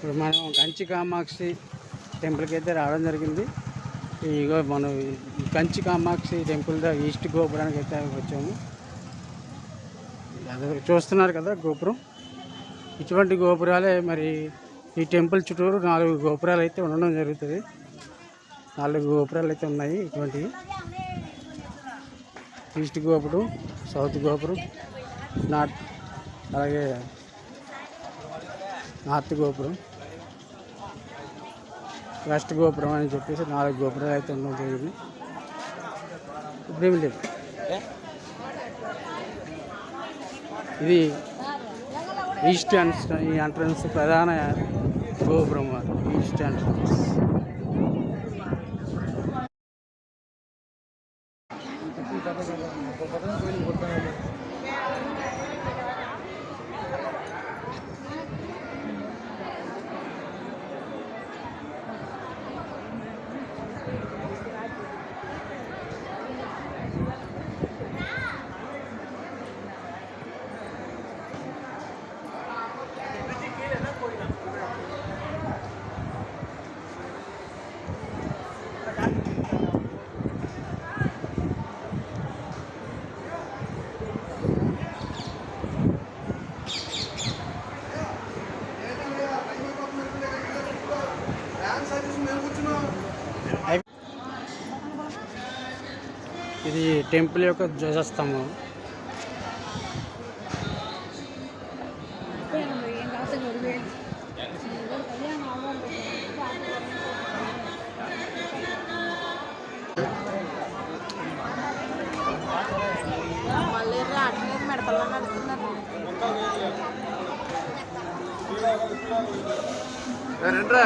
ఇప్పుడు మనం కంచి కామాక్షి టెంపుల్కి అయితే రావడం జరిగింది. ఇగో మనం కంచి కామాక్షి టెంపుల్ ఈస్ట్ గోపురానికి అయితే వచ్చాము. అది చూస్తున్నారు కదా గోపురం. ఇటువంటి గోపురాలే మరి ఈ టెంపుల్ చుట్టూరు 4 గోపురాలు అయితే ఉండడం జరుగుతుంది. 4 గోపురాలు అయితే ఉన్నాయి. ఇటువంటివి ఈస్ట్ గోపురం, సౌత్ గోపురం, నార్త్, అలాగే నార్త్ గోపురం, వెస్ట్ గోపురం అని చెప్పేసి 4 గోపురాలు అయితే ఉండడం జరిగింది. ఇప్పుడేమి లేదు. ఇది ఈస్ట్ ఎంట్రన్స్ ప్రధాన గోపురం, ఈస్ట్ ఎంట్రన్స్. ఇది టెంపుల్ యొక్క ధ్వజస్తంభం. మెడతల